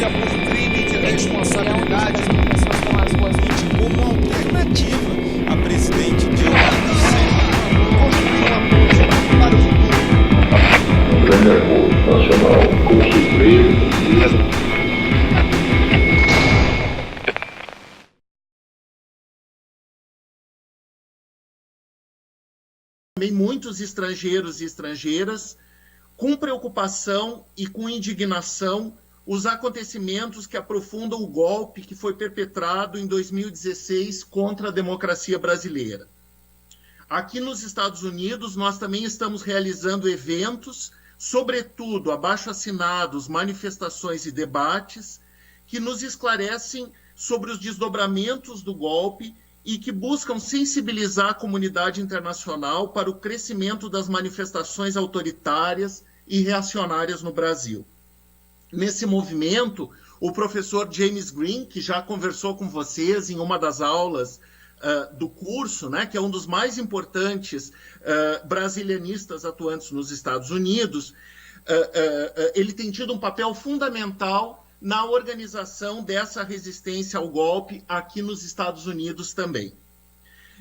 denúncia por crime de responsabilidade política como alternativa a presidente Dilma Rousseff para o futuro. Um grande acordo nacional com o Supremo. Também muitos estrangeiros e estrangeiras, com preocupação e com indignação, os acontecimentos que aprofundam o golpe que foi perpetrado em 2016 contra a democracia brasileira. Aqui nos Estados Unidos, nós também estamos realizando eventos, sobretudo abaixo-assinados, manifestações e debates, que nos esclarecem sobre os desdobramentos do golpe e que buscam sensibilizar a comunidade internacional para o crescimento das manifestações autoritárias e reacionárias no Brasil. Nesse movimento, o professor James Green, que já conversou com vocês em uma das aulas do curso, né, que é um dos mais importantes brasilianistas atuantes nos Estados Unidos, ele tem tido um papel fundamental na organização dessa resistência ao golpe aqui nos Estados Unidos também.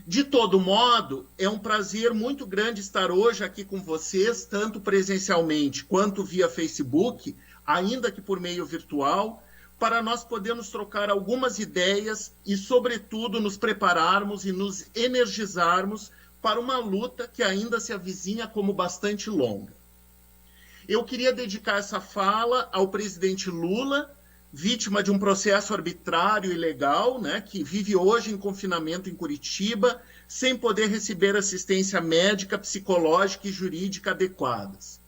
De todo modo, é um prazer muito grande estar hoje aqui com vocês, tanto presencialmente quanto via Facebook, ainda que por meio virtual, para nós podermos trocar algumas ideias e, sobretudo, nos prepararmos e nos energizarmos para uma luta que ainda se avizinha como bastante longa. Eu queria dedicar essa fala ao presidente Lula, vítima de um processo arbitrário e ilegal, né, que vive hoje em confinamento em Curitiba, sem poder receber assistência médica, psicológica e jurídica adequadas.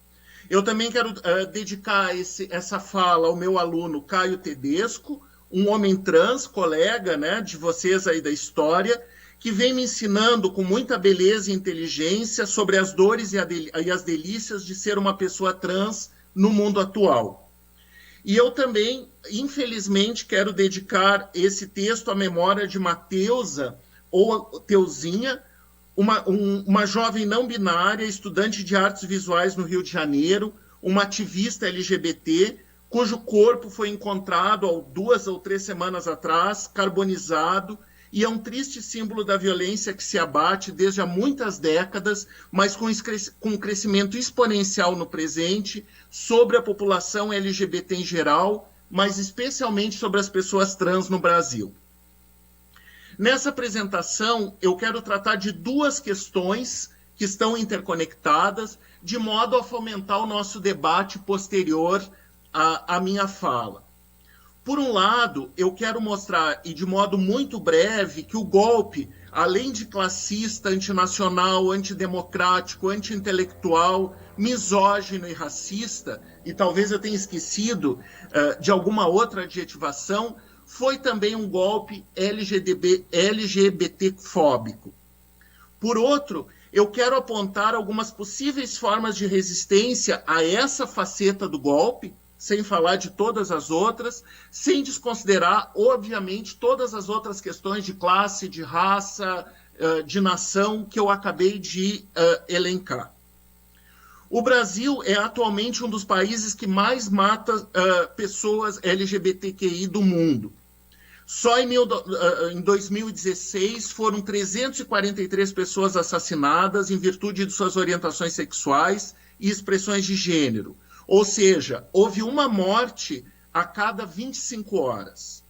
Eu também quero dedicar essa fala ao meu aluno Caio Tedesco, um homem trans, colega, né, de vocês aí da história, que vem me ensinando com muita beleza e inteligência sobre as dores e as delícias de ser uma pessoa trans no mundo atual. E eu também, infelizmente, quero dedicar esse texto à memória de Mateusa, ou Teuzinha, uma jovem não binária, estudante de artes visuais no Rio de Janeiro, uma ativista LGBT, cujo corpo foi encontrado há 2 ou 3 semanas atrás, carbonizado, e é um triste símbolo da violência que se abate desde há muitas décadas, mas com um crescimento exponencial no presente, sobre a população LGBT em geral, mas especialmente sobre as pessoas trans no Brasil. Nessa apresentação, eu quero tratar de 2 questões que estão interconectadas, de modo a fomentar o nosso debate posterior à minha fala. Por um lado, eu quero mostrar, e de modo muito breve, que o golpe, além de classista, antinacional, antidemocrático, anti-intelectual, misógino e racista, e talvez eu tenha esquecido de alguma outra adjetivação, foi também um golpe LGBT-fóbico. Por outro, eu quero apontar algumas possíveis formas de resistência a essa faceta do golpe, sem falar de todas as outras, sem desconsiderar, obviamente, todas as outras questões de classe, de raça, de nação que eu acabei de elencar. O Brasil é atualmente um dos países que mais mata pessoas LGBTQI do mundo. Só em 2016 foram 343 pessoas assassinadas em virtude de suas orientações sexuais e expressões de gênero. Ou seja, houve uma morte a cada 25 horas.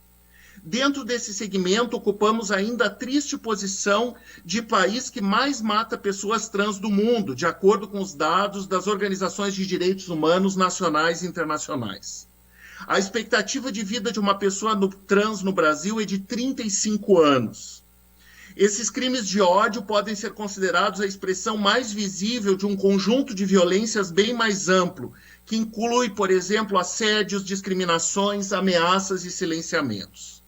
Dentro desse segmento, ocupamos ainda a triste posição de país que mais mata pessoas trans do mundo, de acordo com os dados das organizações de direitos humanos nacionais e internacionais. A expectativa de vida de uma pessoa trans no Brasil é de 35 anos. Esses crimes de ódio podem ser considerados a expressão mais visível de um conjunto de violências bem mais amplo, que inclui, por exemplo, assédios, discriminações, ameaças e silenciamentos.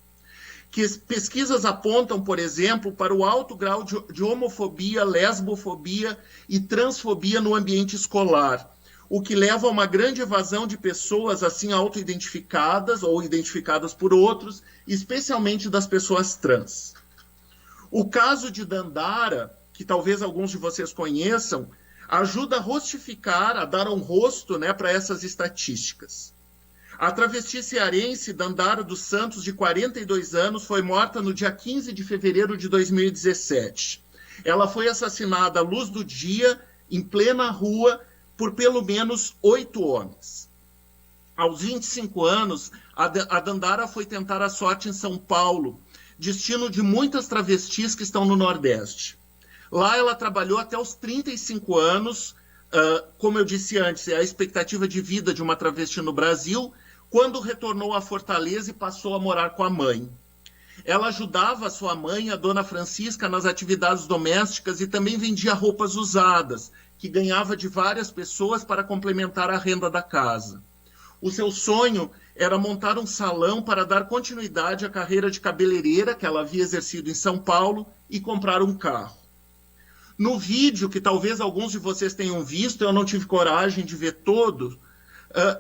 Pesquisas apontam, por exemplo, para o alto grau de homofobia, lesbofobia e transfobia no ambiente escolar, o que leva a uma grande evasão de pessoas assim auto-identificadas ou identificadas por outros, especialmente das pessoas trans. O caso de Dandara, que talvez alguns de vocês conheçam, ajuda a rostificar, a dar um rosto, né, para essas estatísticas. A travesti cearense Dandara dos Santos, de 42 anos, foi morta no dia 15 de fevereiro de 2017. Ela foi assassinada à luz do dia, em plena rua, por pelo menos 8 homens. Aos 25 anos, a Dandara foi tentar a sorte em São Paulo, destino de muitas travestis que estão no Nordeste. Lá ela trabalhou até os 35 anos, como eu disse antes, é a expectativa de vida de uma travesti no Brasil, quando retornou à Fortaleza e passou a morar com a mãe. Ela ajudava a sua mãe, a dona Francisca, nas atividades domésticas e também vendia roupas usadas, que ganhava de várias pessoas para complementar a renda da casa. O seu sonho era montar um salão para dar continuidade à carreira de cabeleireira que ela havia exercido em São Paulo e comprar um carro. No vídeo, que talvez alguns de vocês tenham visto, eu não tive coragem de ver todo,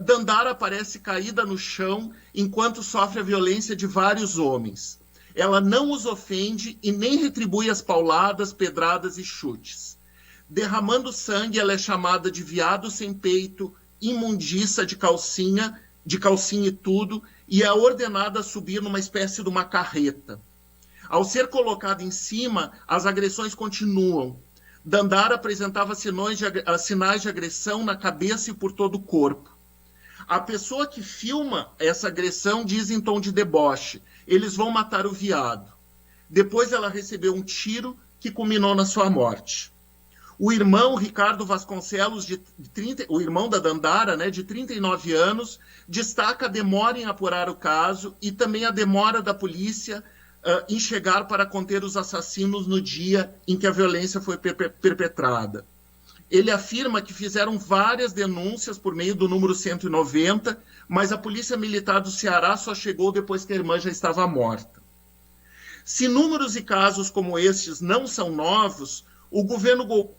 Dandara aparece caída no chão enquanto sofre a violência de vários homens. Ela não os ofende e nem retribui as pauladas, pedradas e chutes. Derramando sangue, ela é chamada de viado sem peito, imundiça de calcinha e tudo, e é ordenada a subir numa espécie de uma carreta. Ao ser colocada em cima, as agressões continuam. Dandara apresentava sinais de agressão na cabeça e por todo o corpo. A pessoa que filma essa agressão diz em tom de deboche: eles vão matar o viado. Depois ela recebeu um tiro que culminou na sua morte. O irmão Ricardo Vasconcelos, o irmão da Dandara, né, de 39 anos, destaca a demora em apurar o caso e também a demora da polícia em chegar para conter os assassinos no dia em que a violência foi perpetrada. Ele afirma que fizeram várias denúncias por meio do número 190, mas a Polícia Militar do Ceará só chegou depois que a irmã já estava morta. Se números e casos como estes não são novos, o governo golpista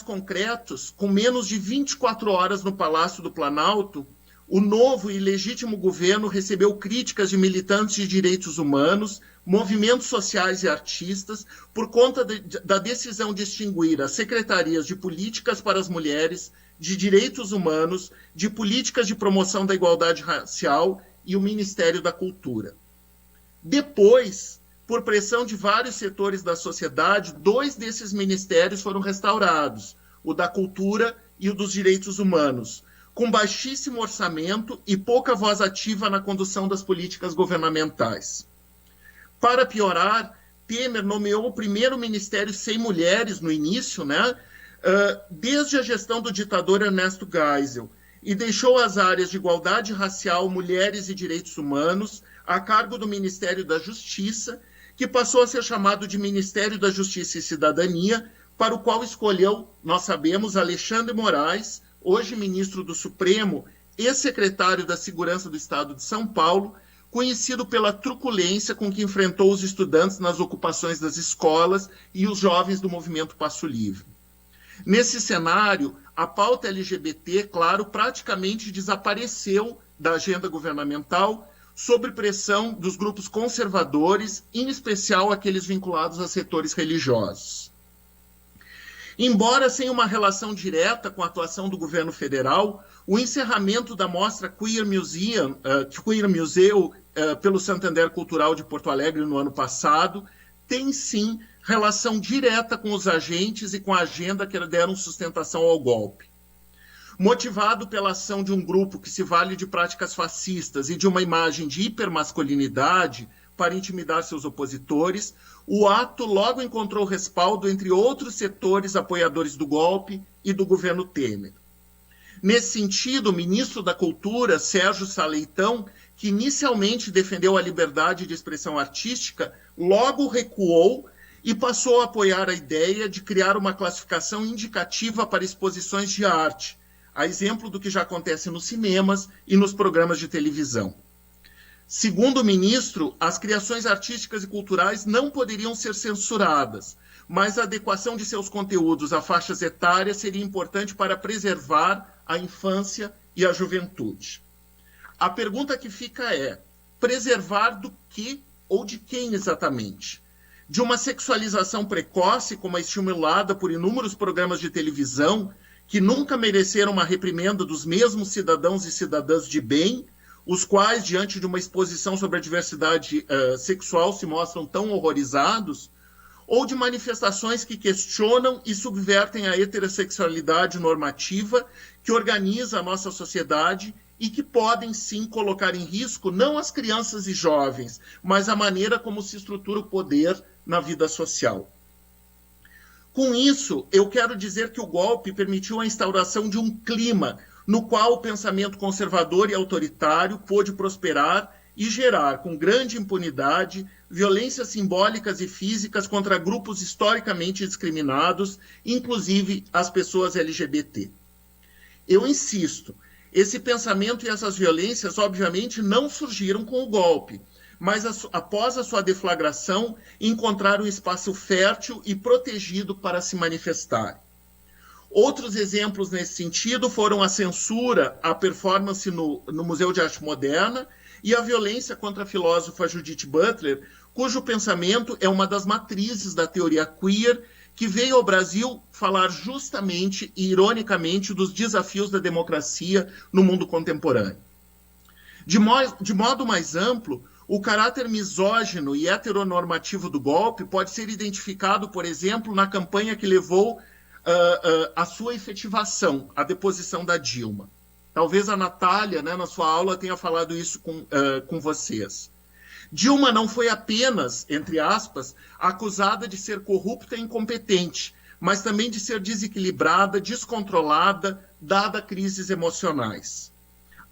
concretos, com menos de 24 horas no Palácio do Planalto, o novo e legítimo governo recebeu críticas de militantes de direitos humanos, movimentos sociais e artistas, por conta da decisão de extinguir as secretarias de políticas para as mulheres, de direitos humanos, de políticas de promoção da igualdade racial e o Ministério da Cultura. Depois, por pressão de vários setores da sociedade, 2 desses ministérios foram restaurados, o da Cultura e o dos Direitos Humanos, com baixíssimo orçamento e pouca voz ativa na condução das políticas governamentais. Para piorar, Temer nomeou o primeiro ministério sem mulheres no início, né, desde a gestão do ditador Ernesto Geisel, e deixou as áreas de igualdade racial, mulheres e direitos humanos a cargo do Ministério da Justiça, que passou a ser chamado de Ministério da Justiça e Cidadania, para o qual escolheu, nós sabemos, Alexandre Moraes, hoje ministro do Supremo, ex-secretário da Segurança do Estado de São Paulo, conhecido pela truculência com que enfrentou os estudantes nas ocupações das escolas e os jovens do movimento Passo Livre. Nesse cenário, a pauta LGBT, claro, praticamente desapareceu da agenda governamental, sob pressão dos grupos conservadores, em especial aqueles vinculados a setores religiosos. Embora sem uma relação direta com a atuação do governo federal, o encerramento da mostra Queer Museum pelo Santander Cultural de Porto Alegre no ano passado tem sim relação direta com os agentes e com a agenda que deram sustentação ao golpe. Motivado pela ação de um grupo que se vale de práticas fascistas e de uma imagem de hipermasculinidade para intimidar seus opositores, o ato logo encontrou respaldo entre outros setores apoiadores do golpe e do governo Temer. Nesse sentido, o ministro da Cultura, Sérgio Sá Leitão, que inicialmente defendeu a liberdade de expressão artística, logo recuou e passou a apoiar a ideia de criar uma classificação indicativa para exposições de arte, a exemplo do que já acontece nos cinemas e nos programas de televisão. Segundo o ministro, as criações artísticas e culturais não poderiam ser censuradas, mas a adequação de seus conteúdos a faixas etárias seria importante para preservar a infância e a juventude. A pergunta que fica é: preservar do que ou de quem exatamente? De uma sexualização precoce, como a estimulada por inúmeros programas de televisão, que nunca mereceram uma reprimenda dos mesmos cidadãos e cidadãs de bem, os quais, diante de uma exposição sobre a diversidade sexual, se mostram tão horrorizados, ou de manifestações que questionam e subvertem a heterossexualidade normativa que organiza a nossa sociedade e que podem, sim, colocar em risco não as crianças e jovens, mas a maneira como se estrutura o poder na vida social. Com isso, eu quero dizer que o golpe permitiu a instauração de um clima no qual o pensamento conservador e autoritário pôde prosperar e gerar, com grande impunidade, violências simbólicas e físicas contra grupos historicamente discriminados, inclusive as pessoas LGBT. Eu insisto, esse pensamento e essas violências, obviamente, não surgiram com o golpe, mas após a sua deflagração, encontraram um espaço fértil e protegido para se manifestar. Outros exemplos nesse sentido foram a censura à performance no Museu de Arte Moderna e a violência contra a filósofa Judith Butler, cujo pensamento é uma das matrizes da teoria queer, que veio ao Brasil falar justamente e ironicamente dos desafios da democracia no mundo contemporâneo. De modo mais amplo, o caráter misógino e heteronormativo do golpe pode ser identificado, por exemplo, na campanha que levou a sua efetivação, a deposição da Dilma. Talvez a Natália, né, na sua aula, tenha falado isso com vocês. Dilma não foi apenas, entre aspas, acusada de ser corrupta e incompetente, mas também de ser desequilibrada, descontrolada, dada crises emocionais.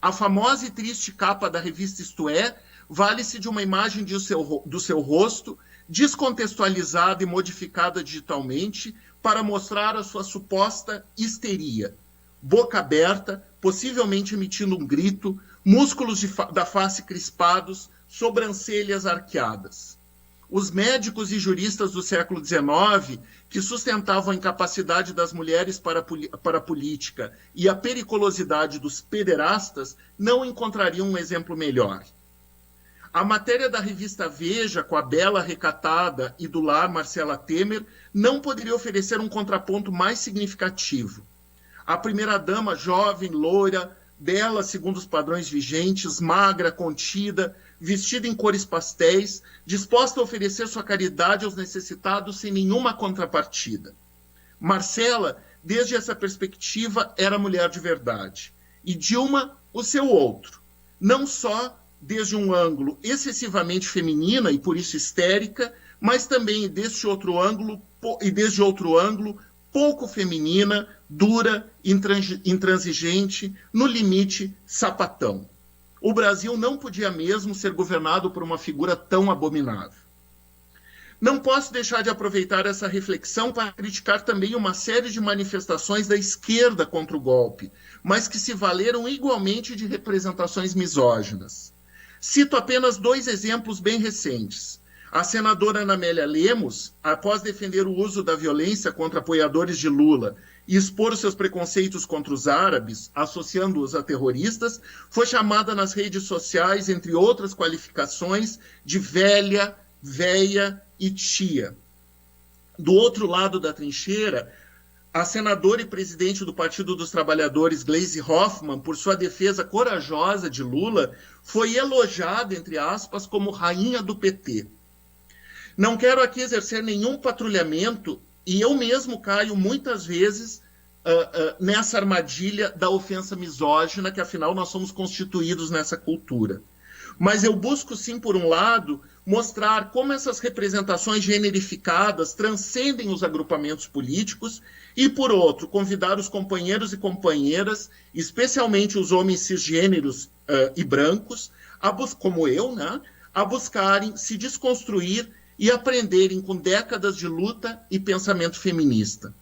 A famosa e triste capa da revista Isto É vale-se de uma imagem do seu rosto, descontextualizada e modificada digitalmente, para mostrar a sua suposta histeria. Boca aberta, possivelmente emitindo um grito, músculos da face crispados, sobrancelhas arqueadas. Os médicos e juristas do século XIX, que sustentavam a incapacidade das mulheres para a política e a periculosidade dos pederastas, não encontrariam um exemplo melhor. A matéria da revista Veja, com a bela recatada e do lar Marcela Temer, não poderia oferecer um contraponto mais significativo. A primeira-dama, jovem, loira, bela segundo os padrões vigentes, magra, contida, vestida em cores pastéis, disposta a oferecer sua caridade aos necessitados sem nenhuma contrapartida. Marcela, desde essa perspectiva, era mulher de verdade. E Dilma, o seu outro. Não só desde um ângulo excessivamente feminina e por isso histérica, mas também desde outro ângulo pouco feminina, dura, intransigente, no limite, sapatão. O Brasil não podia mesmo ser governado por uma figura tão abominável. Não posso deixar de aproveitar essa reflexão para criticar também uma série de manifestações da esquerda contra o golpe, mas que se valeram igualmente de representações misóginas. Cito apenas 2 exemplos bem recentes. A senadora Ana Amélia Lemos, após defender o uso da violência contra apoiadores de Lula e expor seus preconceitos contra os árabes, associando-os a terroristas, foi chamada nas redes sociais, entre outras qualificações, de velha, véia e tia. Do outro lado da trincheira, a senadora e presidente do Partido dos Trabalhadores, Gleisi Hoffmann, por sua defesa corajosa de Lula, foi elogiada, entre aspas, como rainha do PT. Não quero aqui exercer nenhum patrulhamento e eu mesmo caio muitas vezes nessa armadilha da ofensa misógina, que afinal nós somos constituídos nessa cultura. Mas eu busco sim, por um lado, mostrar como essas representações generificadas transcendem os agrupamentos políticos e, por outro, convidar os companheiros e companheiras, especialmente os homens cisgêneros e brancos, como eu, né, a buscarem se desconstruir e aprenderem com décadas de luta e pensamento feminista.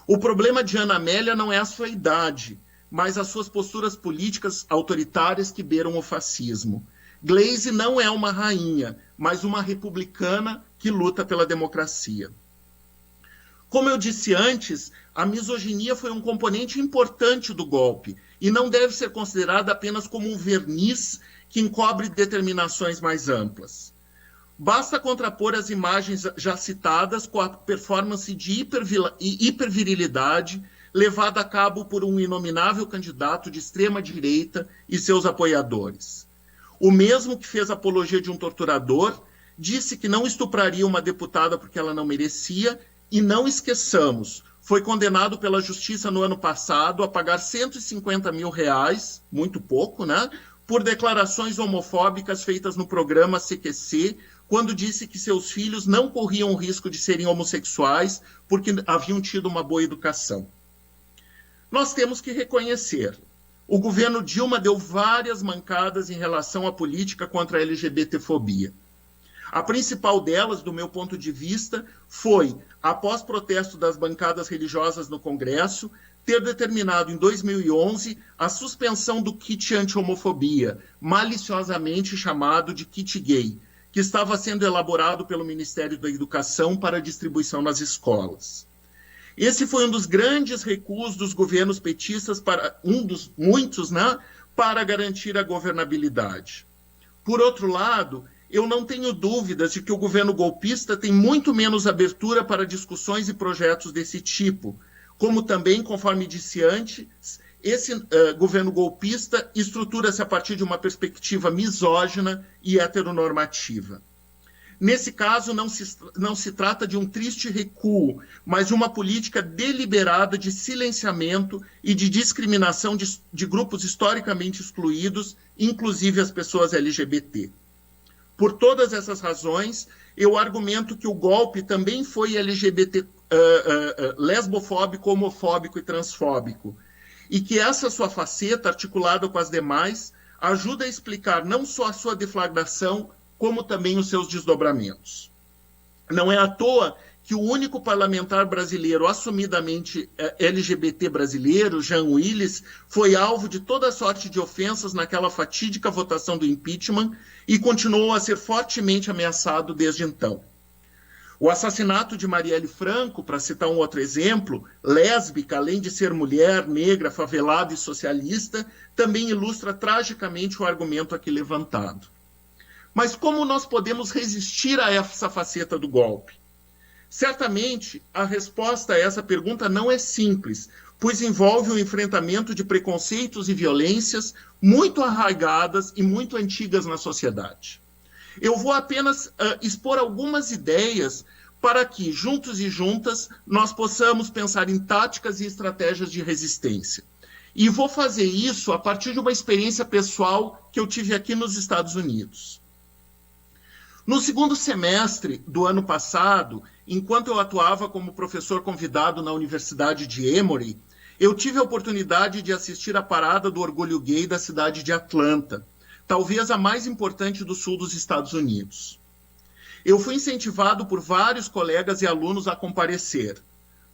O problema de Ana Amélia não é a sua idade, mas as suas posturas políticas autoritárias que beiram o fascismo. Gleisi não é uma rainha, mas uma republicana que luta pela democracia. Como eu disse antes, a misoginia foi um componente importante do golpe e não deve ser considerada apenas como um verniz que encobre determinações mais amplas. Basta contrapor as imagens já citadas com a performance de hipervirilidade, levada a cabo por um inominável candidato de extrema-direita e seus apoiadores. O mesmo que fez apologia de um torturador, disse que não estupraria uma deputada porque ela não merecia, e não esqueçamos, foi condenado pela justiça no ano passado a pagar R$150 mil, muito pouco, né, por declarações homofóbicas feitas no programa CQC, quando disse que seus filhos não corriam o risco de serem homossexuais porque haviam tido uma boa educação. Nós temos que reconhecer, o governo Dilma deu várias mancadas em relação à política contra a LGBTfobia. A principal delas, do meu ponto de vista, foi, após protesto das bancadas religiosas no Congresso, ter determinado em 2011 a suspensão do kit anti-homofobia, maliciosamente chamado de kit gay, que estava sendo elaborado pelo Ministério da Educação para distribuição nas escolas. Esse foi um dos grandes recuos dos governos petistas, um dos muitos, né, para garantir a governabilidade. Por outro lado, eu não tenho dúvidas de que o governo golpista tem muito menos abertura para discussões e projetos desse tipo, como também, conforme disse antes, esse governo golpista estrutura-se a partir de uma perspectiva misógina e heteronormativa. Nesse caso, não se trata de um triste recuo, mas de uma política deliberada de silenciamento e de discriminação de grupos historicamente excluídos, inclusive as pessoas LGBT. Por todas essas razões, eu argumento que o golpe também foi LGBT, lesbofóbico, homofóbico e transfóbico, e que essa sua faceta, articulada com as demais, ajuda a explicar não só a sua deflagração, como também os seus desdobramentos. Não é à toa que o único parlamentar brasileiro assumidamente LGBT brasileiro, Jean Willis, foi alvo de toda sorte de ofensas naquela fatídica votação do impeachment e continuou a ser fortemente ameaçado desde então. O assassinato de Marielle Franco, para citar um outro exemplo, lésbica, além de ser mulher, negra, favelada e socialista, também ilustra tragicamente o argumento aqui levantado. Mas como nós podemos resistir a essa faceta do golpe? Certamente, a resposta a essa pergunta não é simples, pois envolve o enfrentamento de preconceitos e violências muito arraigadas e muito antigas na sociedade. Eu vou apenas expor algumas ideias para que, juntos e juntas, nós possamos pensar em táticas e estratégias de resistência. E vou fazer isso a partir de uma experiência pessoal que eu tive aqui nos Estados Unidos. No segundo semestre do ano passado, enquanto eu atuava como professor convidado na Universidade de Emory, eu tive a oportunidade de assistir à parada do orgulho gay da cidade de Atlanta, talvez a mais importante do sul dos Estados Unidos. Eu fui incentivado por vários colegas e alunos a comparecer.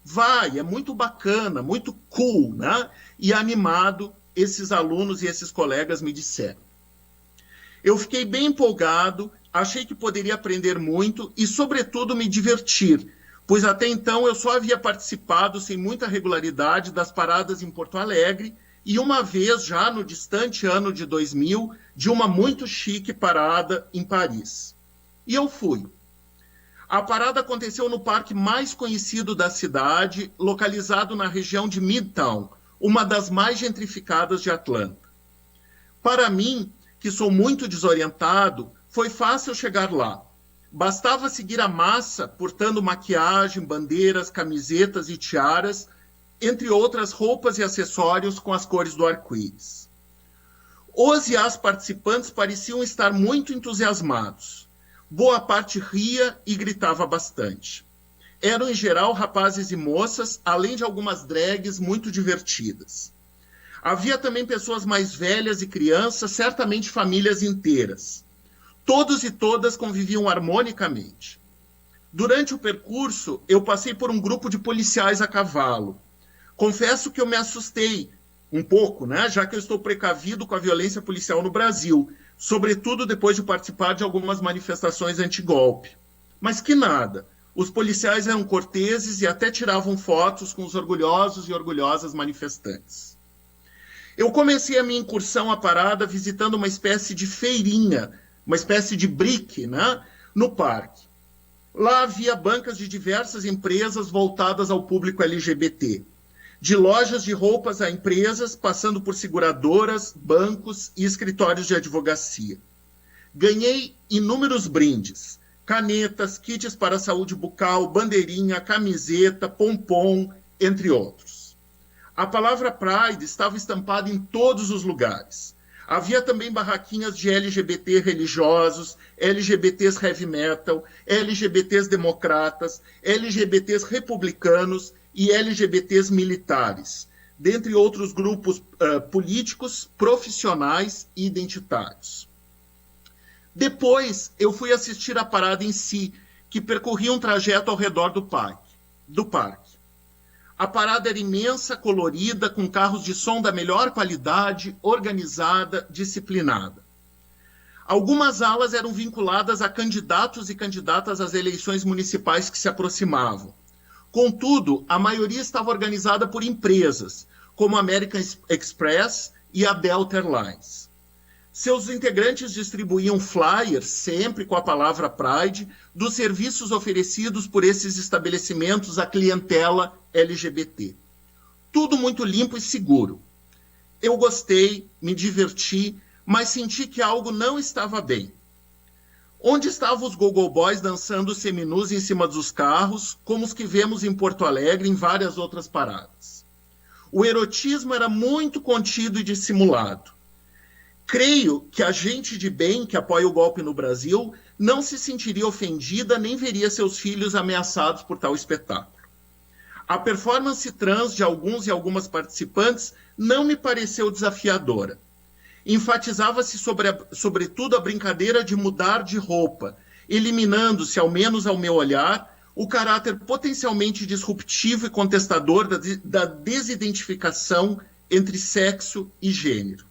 Vai, é muito bacana, muito cool, né? E animado, esses alunos e esses colegas me disseram. Eu fiquei bem empolgado, achei que poderia aprender muito e, sobretudo, me divertir, pois até então eu só havia participado sem muita regularidade das paradas em Porto Alegre e uma vez, já no distante ano de 2000, de uma muito chique parada em Paris. E eu fui. A parada aconteceu no parque mais conhecido da cidade, localizado na região de Midtown, uma das mais gentrificadas de Atlanta. Para mim, que sou muito desorientado, foi fácil chegar lá. Bastava seguir a massa, portando maquiagem, bandeiras, camisetas e tiaras, entre outras roupas e acessórios com as cores do arco-íris. Os e as participantes pareciam estar muito entusiasmados. Boa parte ria e gritava bastante. Eram, em geral, rapazes e moças, além de algumas drags muito divertidas. Havia também pessoas mais velhas e crianças, certamente famílias inteiras. Todos e todas conviviam harmonicamente. Durante o percurso, eu passei por um grupo de policiais a cavalo. Confesso que eu me assustei um pouco, né, já que eu estou precavido com a violência policial no Brasil, sobretudo depois de participar de algumas manifestações anti-golpe. Mas que nada, os policiais eram corteses e até tiravam fotos com os orgulhosos e orgulhosas manifestantes. Eu comecei a minha incursão à parada visitando uma espécie de feirinha, uma espécie de brick, né, no parque. Lá havia bancas de diversas empresas voltadas ao público LGBT. de lojas de roupas a empresas, passando por seguradoras, bancos e escritórios de advocacia. Ganhei inúmeros brindes, canetas, kits para a saúde bucal, bandeirinha, camiseta, pompom, entre outros. A palavra Pride estava estampada em todos os lugares. Havia também barraquinhas de LGBT religiosos, LGBTs heavy metal, LGBTs democratas, LGBTs republicanos e LGBTs militares, dentre outros grupos políticos, profissionais e identitários. Depois, eu fui assistir a parada em si, que percorria um trajeto ao redor do parque. A parada era imensa, colorida, com carros de som da melhor qualidade, organizada, disciplinada. Algumas alas eram vinculadas a candidatos e candidatas às eleições municipais que se aproximavam. Contudo, a maioria estava organizada por empresas, como a American Express e a Delta Airlines. Seus integrantes distribuíam flyers, sempre com a palavra Pride, dos serviços oferecidos por esses estabelecimentos à clientela LGBT. Tudo muito limpo e seguro. Eu gostei, me diverti, mas senti que algo não estava bem. Onde estavam os go-go boys dançando seminus em cima dos carros, como os que vemos em Porto Alegre e em várias outras paradas? O erotismo era muito contido e dissimulado. Creio que a gente de bem que apoia o golpe no Brasil não se sentiria ofendida nem veria seus filhos ameaçados por tal espetáculo. A performance trans de alguns e algumas participantes não me pareceu desafiadora. Enfatizava-se sobretudo a brincadeira de mudar de roupa, eliminando-se, ao menos ao meu olhar, o caráter potencialmente disruptivo e contestador da desidentificação entre sexo e gênero.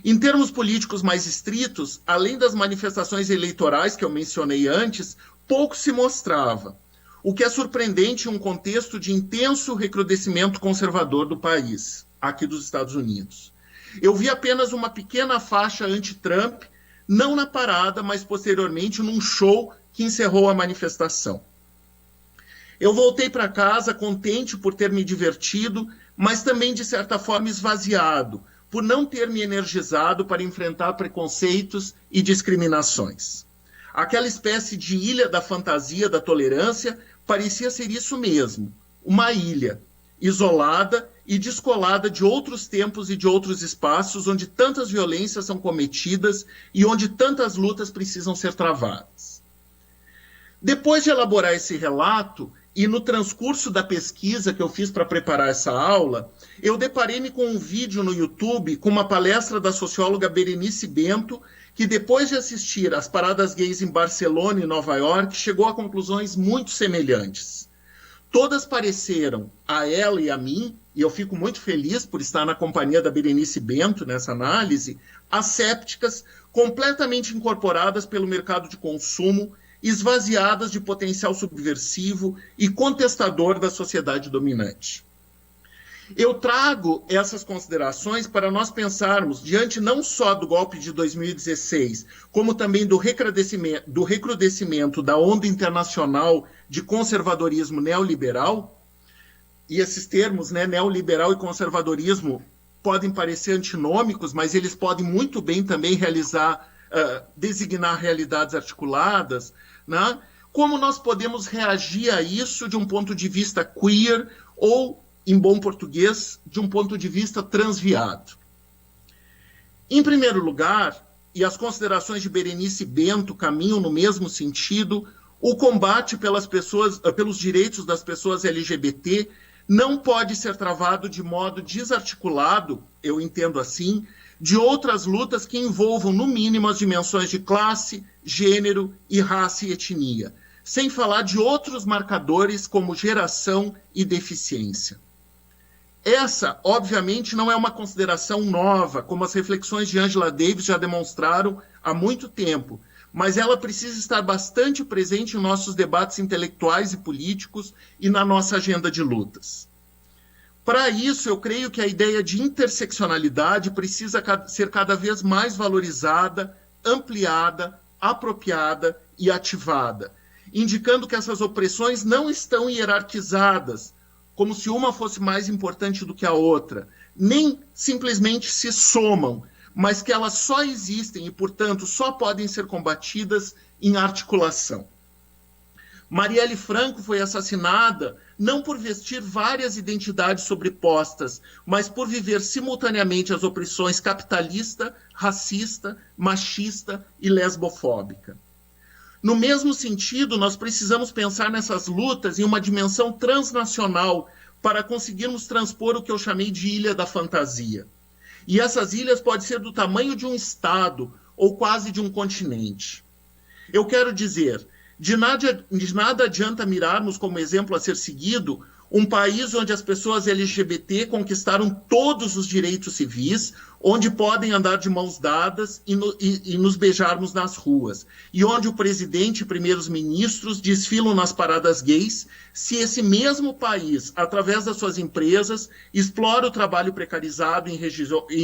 Em termos políticos mais estritos, além das manifestações eleitorais que eu mencionei antes, pouco se mostrava, o que é surpreendente em um contexto de intenso recrudescimento conservador do país, aqui dos Estados Unidos. Eu vi apenas uma pequena faixa anti-Trump, não na parada, mas posteriormente num show que encerrou a manifestação. Eu voltei para casa contente por ter me divertido, mas também, de certa forma, esvaziado, por não ter me energizado para enfrentar preconceitos e discriminações. Aquela espécie de ilha da fantasia, da tolerância, parecia ser isso mesmo, uma ilha, isolada e descolada de outros tempos e de outros espaços onde tantas violências são cometidas e onde tantas lutas precisam ser travadas. Depois de elaborar esse relato, e no transcurso da pesquisa que eu fiz para preparar essa aula, eu deparei-me com um vídeo no YouTube com uma palestra da socióloga Berenice Bento, que depois de assistir às paradas gays em Barcelona e Nova York, chegou a conclusões muito semelhantes. Todas pareceram, a ela e a mim, e eu fico muito feliz por estar na companhia da Berenice Bento nessa análise, assépticas, completamente incorporadas pelo mercado de consumo, esvaziadas de potencial subversivo e contestador da sociedade dominante. Eu trago essas considerações para nós pensarmos, diante não só do golpe de 2016, como também do recrudescimento da onda internacional de conservadorismo neoliberal, e esses termos, né, neoliberal e conservadorismo, podem parecer antinômicos, mas eles podem muito bem também designar realidades articuladas, né? Como nós podemos reagir a isso de um ponto de vista queer ou, em bom português, de um ponto de vista transviado. Em primeiro lugar, e as considerações de Berenice Bento caminham no mesmo sentido, o combate pelos direitos das pessoas LGBT não pode ser travado de modo desarticulado, eu entendo assim, de outras lutas que envolvam, no mínimo, as dimensões de classe, gênero e raça e etnia, sem falar de outros marcadores como geração e deficiência. Essa, obviamente, não é uma consideração nova, como as reflexões de Angela Davis já demonstraram há muito tempo, mas ela precisa estar bastante presente em nossos debates intelectuais e políticos e na nossa agenda de lutas. Para isso, eu creio que a ideia de interseccionalidade precisa ser cada vez mais valorizada, ampliada, apropriada e ativada, indicando que essas opressões não estão hierarquizadas, como se uma fosse mais importante do que a outra. Nem simplesmente se somam, mas que elas só existem e, portanto, só podem ser combatidas em articulação. Marielle Franco foi assassinada não por vestir várias identidades sobrepostas, mas por viver simultaneamente as opressões capitalista, racista, machista e lesbofóbica. No mesmo sentido, nós precisamos pensar nessas lutas em uma dimensão transnacional para conseguirmos transpor o que eu chamei de ilha da fantasia. E essas ilhas podem ser do tamanho de um estado ou quase de um continente. Eu quero dizer, de nada adianta mirarmos como exemplo a ser seguido um país onde as pessoas LGBT conquistaram todos os direitos civis, onde podem andar de mãos dadas e nos beijarmos nas ruas, e onde o presidente e primeiros ministros desfilam nas paradas gays, se esse mesmo país, através das suas empresas, explora o trabalho precarizado em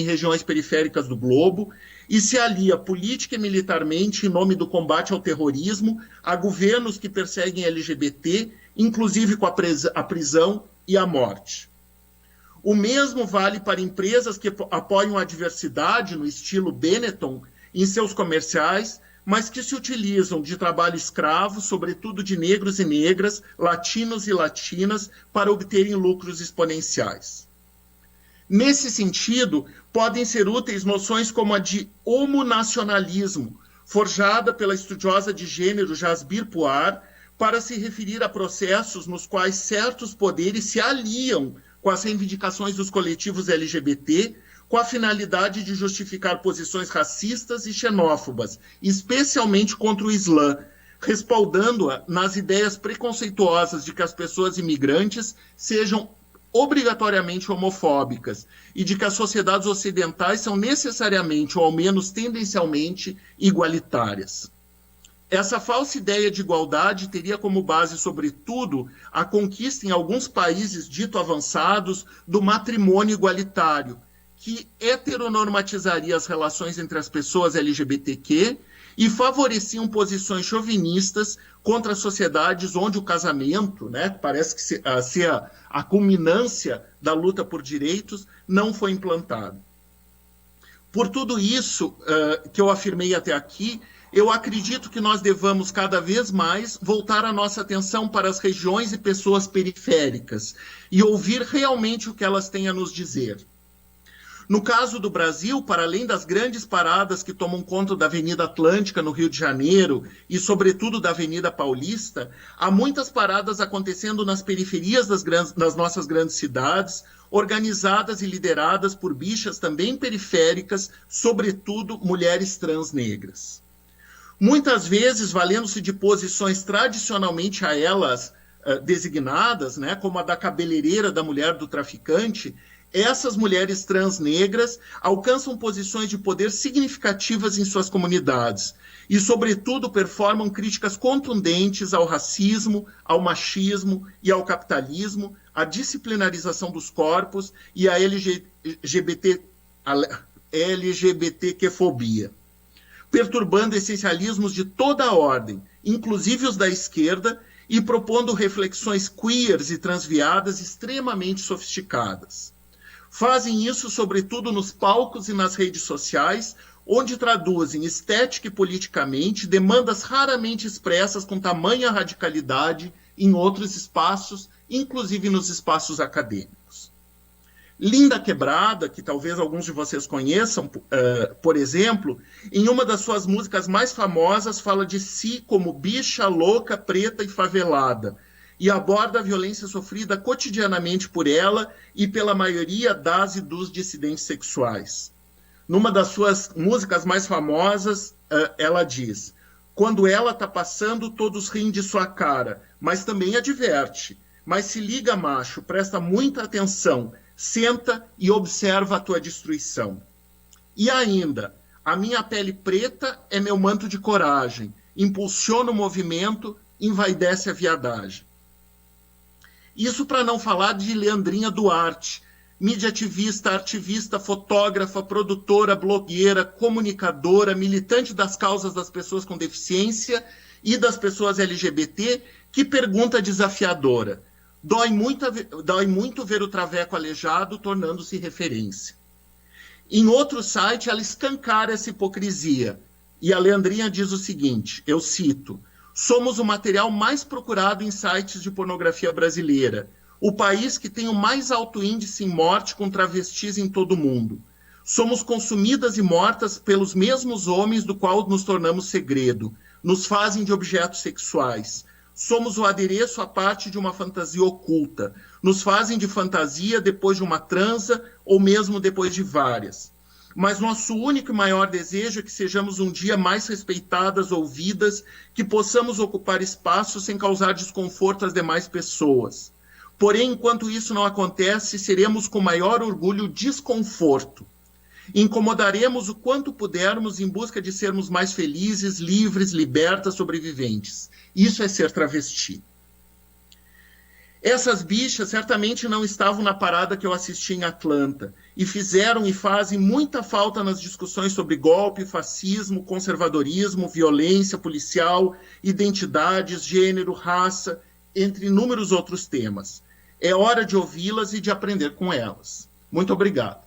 regiões periféricas do globo e se alia política e militarmente em nome do combate ao terrorismo a governos que perseguem LGBT, inclusive com a prisão e a morte. O mesmo vale para empresas que apoiam a diversidade no estilo Benetton em seus comerciais, mas que se utilizam de trabalho escravo, sobretudo de negros e negras, latinos e latinas, para obterem lucros exponenciais. Nesse sentido, podem ser úteis noções como a de homonacionalismo, forjada pela estudiosa de gênero Jasbir Puar, para se referir a processos nos quais certos poderes se aliam com as reivindicações dos coletivos LGBT, com a finalidade de justificar posições racistas e xenófobas, especialmente contra o Islã, respaldando-a nas ideias preconceituosas de que as pessoas imigrantes sejam obrigatoriamente homofóbicas e de que as sociedades ocidentais são necessariamente, ou ao menos tendencialmente, igualitárias. Essa falsa ideia de igualdade teria como base, sobretudo, a conquista em alguns países dito avançados do matrimônio igualitário, que heteronormatizaria as relações entre as pessoas LGBTQ e favoreciam posições chauvinistas contra sociedades onde o casamento, né, parece que ser a culminância da luta por direitos, não foi implantado. Por tudo isso que eu afirmei até aqui, eu acredito que nós devamos cada vez mais voltar a nossa atenção para as regiões e pessoas periféricas e ouvir realmente o que elas têm a nos dizer. No caso do Brasil, para além das grandes paradas que tomam conta da Avenida Atlântica, no Rio de Janeiro, e sobretudo da Avenida Paulista, há muitas paradas acontecendo nas periferias das nossas grandes cidades, organizadas e lideradas por bichas também periféricas, sobretudo mulheres trans negras. Muitas vezes, valendo-se de posições tradicionalmente a elas designadas, né, como a da cabeleireira da mulher do traficante, essas mulheres trans negras alcançam posições de poder significativas em suas comunidades e, sobretudo, performam críticas contundentes ao racismo, ao machismo e ao capitalismo, à disciplinarização dos corpos e à LGBTQ-fobia, perturbando essencialismos de toda a ordem, inclusive os da esquerda, e propondo reflexões queers e transviadas extremamente sofisticadas. Fazem isso, sobretudo, nos palcos e nas redes sociais, onde traduzem estética e politicamente demandas raramente expressas com tamanha radicalidade em outros espaços, inclusive nos espaços acadêmicos. Linda Quebrada, que talvez alguns de vocês conheçam, por exemplo, em uma das suas músicas mais famosas, fala de si como bicha, louca, preta e favelada, e aborda a violência sofrida cotidianamente por ela e pela maioria das e dos dissidentes sexuais. Numa das suas músicas mais famosas, ela diz: quando ela está passando, todos riem de sua cara, mas também adverte. Mas se liga, macho, presta muita atenção, senta e observa a tua destruição. E ainda, a minha pele preta é meu manto de coragem, impulsiona o movimento, envaidece a viadagem. Isso para não falar de Leandrinha Duarte, mídia ativista, fotógrafa, produtora, blogueira, comunicadora, militante das causas das pessoas com deficiência e das pessoas LGBT, que pergunta desafiadora: Dói muito ver o Traveco aleijado tornando-se referência. Em outro site, ela escancara essa hipocrisia. E a Leandrinha diz o seguinte, eu cito, somos o material mais procurado em sites de pornografia brasileira, o país que tem o mais alto índice em morte com travestis em todo o mundo. Somos consumidas e mortas pelos mesmos homens do qual nos tornamos segredo, nos fazem de objetos sexuais. Somos o adereço à parte de uma fantasia oculta, nos fazem de fantasia depois de uma transa ou mesmo depois de várias. Mas nosso único e maior desejo é que sejamos um dia mais respeitadas, ouvidas, que possamos ocupar espaço sem causar desconforto às demais pessoas. Porém, enquanto isso não acontece, seremos com maior orgulho desconforto. Incomodaremos o quanto pudermos em busca de sermos mais felizes, livres, libertas, sobreviventes. Isso é ser travesti. Essas bichas certamente não estavam na parada que eu assisti em Atlanta e fizeram e fazem muita falta nas discussões sobre golpe, fascismo, conservadorismo, violência policial, identidades, gênero, raça, entre inúmeros outros temas. É hora de ouvi-las e de aprender com elas. Muito obrigado.